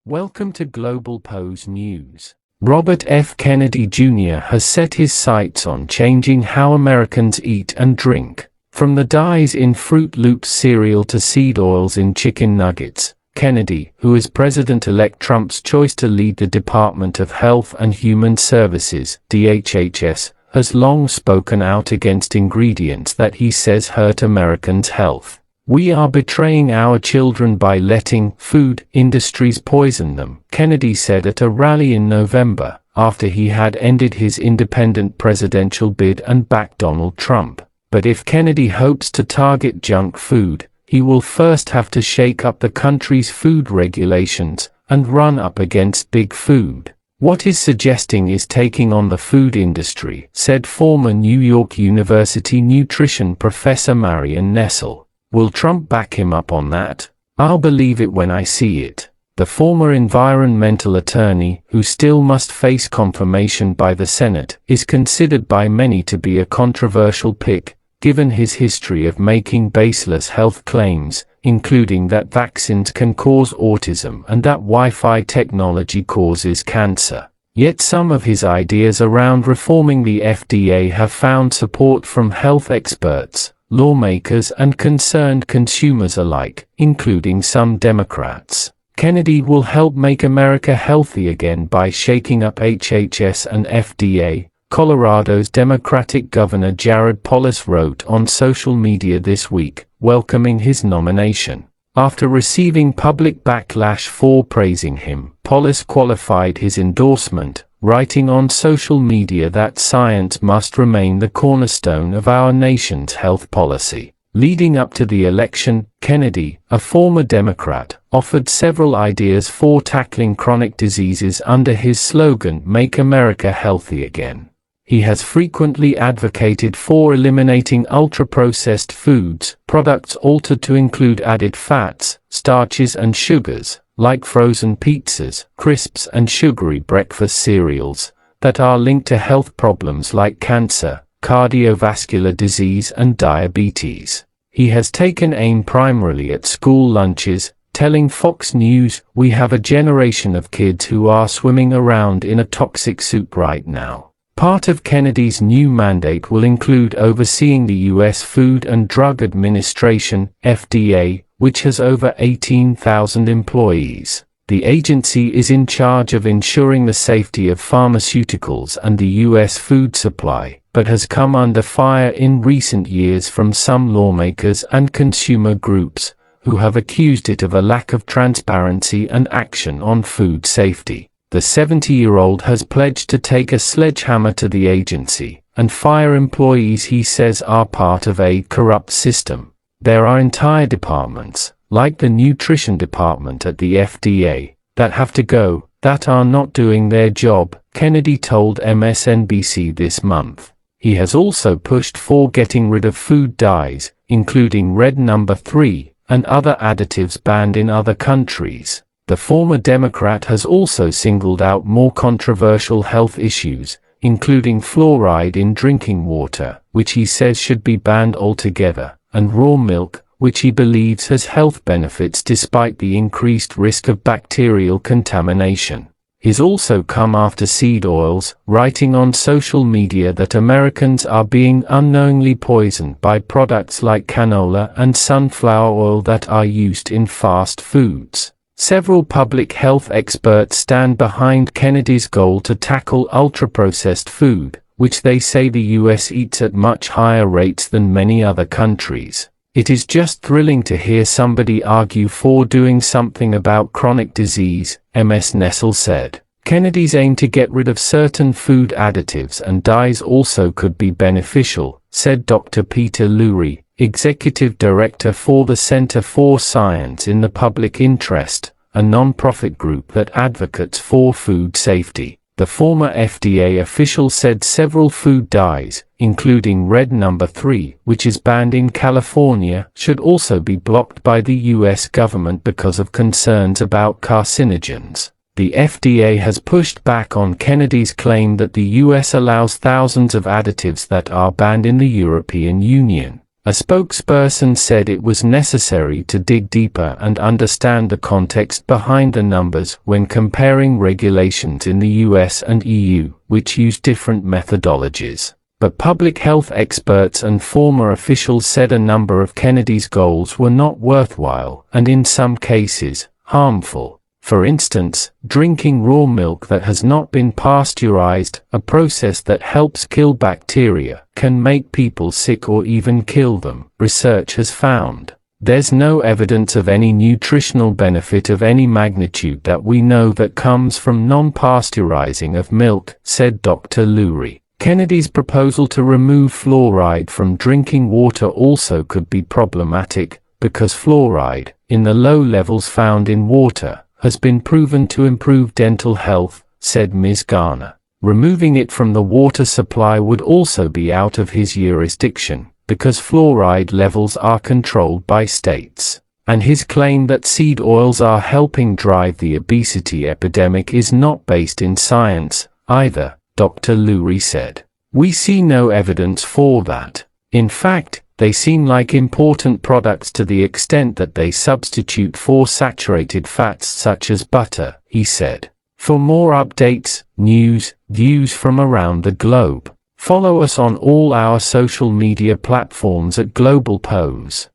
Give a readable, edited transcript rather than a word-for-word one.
Welcome to Globalpose News. Robert F. Kennedy Jr. has set his sights on changing how Americans eat and drink. From the dyes in Fruit Loops cereal to seed oils in chicken nuggets, Kennedy, who is President-elect Trump's choice to lead the Department of Health and Human Services (DHHS), has long spoken out against ingredients that he says hurt Americans' health. "We are betraying our children by letting food industries poison them," Kennedy said at a rally in November, after he had ended his independent presidential bid and backed Donald Trump. But if Kennedy hopes to target junk food, he will first have to shake up the country's food regulations and run up against big food. "What he's suggesting is taking on the food industry," said former New York University nutrition professor Marion Nestle. "Will Trump back him up on that? I'll believe it when I see it." The former environmental attorney, who still must face confirmation by the Senate, is considered by many to be a controversial pick, given his history of making baseless health claims, including that vaccines can cause autism and that Wi-Fi technology causes cancer. Yet some of his ideas around reforming the FDA have found support from health experts, lawmakers and concerned consumers alike, including some Democrats. Kennedy will help make America healthy again by shaking up HHS and FDA, Colorado's Democratic Governor Jared Polis wrote on social media this week, welcoming his nomination. After receiving public backlash for praising him, Polis qualified his endorsement, writing on social media that science must remain the cornerstone of our nation's health policy. Leading up to the election, Kennedy, a former Democrat, offered several ideas for tackling chronic diseases under his slogan, "Make America Healthy Again." He has frequently advocated for eliminating ultra-processed foods, products altered to include added fats, starches and sugars, like frozen pizzas, crisps and sugary breakfast cereals, that are linked to health problems like cancer, cardiovascular disease and diabetes. He has taken aim primarily at school lunches, telling Fox News, "We have a generation of kids who are swimming around in a toxic soup right now." Part of Kennedy's new mandate will include overseeing the U.S. Food and Drug Administration, FDA, which has over 18,000 employees. The agency is in charge of ensuring the safety of pharmaceuticals and the U.S. food supply, but has come under fire in recent years from some lawmakers and consumer groups, who have accused it of a lack of transparency and action on food safety. The 70-year-old has pledged to take a sledgehammer to the agency and fire employees he says are part of a corrupt system. There are entire departments, like the nutrition department at the FDA, that have to go, that are not doing their job, Kennedy told MSNBC this month. He has also pushed for getting rid of food dyes, including red number 3, and other additives banned in other countries. The former Democrat has also singled out more controversial health issues, including fluoride in drinking water, which he says should be banned altogether, and raw milk, which he believes has health benefits despite the increased risk of bacterial contamination. He's also come after seed oils, writing on social media that Americans are being unknowingly poisoned by products like canola and sunflower oil that are used in fast foods. Several public health experts stand behind Kennedy's goal to tackle ultra-processed food, which they say the U.S. eats at much higher rates than many other countries. "It is just thrilling to hear somebody argue for doing something about chronic disease," Ms. Nestle said. Kennedy's aim to get rid of certain food additives and dyes also could be beneficial, said Dr. Peter Lurie, Executive Director for the Center for Science in the Public Interest, a non-profit group that advocates for food safety. The former FDA official said several food dyes, including red number 3, which is banned in California, should also be blocked by the U.S. government because of concerns about carcinogens. The FDA has pushed back on Kennedy's claim that the U.S. allows thousands of additives that are banned in the European Union. A spokesperson said it was necessary to dig deeper and understand the context behind the numbers when comparing regulations in the US and EU, which use different methodologies. But public health experts and former officials said a number of Kennedy's goals were not worthwhile and in some cases, harmful. For instance, drinking raw milk that has not been pasteurized, a process that helps kill bacteria, can make people sick or even kill them, research has found. There's no evidence of any nutritional benefit of any magnitude that we know that comes from non-pasteurizing of milk, said Dr. Lurie. Kennedy's proposal to remove fluoride from drinking water also could be problematic, because fluoride, in the low levels found in water, has been proven to improve dental health, said Ms. Garner. Removing it from the water supply would also be out of his jurisdiction, because fluoride levels are controlled by states. And his claim that seed oils are helping drive the obesity epidemic is not based in science, either, Dr. Lurie said. We see no evidence for that. In fact, they seem like important products to the extent that they substitute for saturated fats such as butter, he said. For more updates, news, views from around the globe, follow us on all our social media platforms at Globalpose.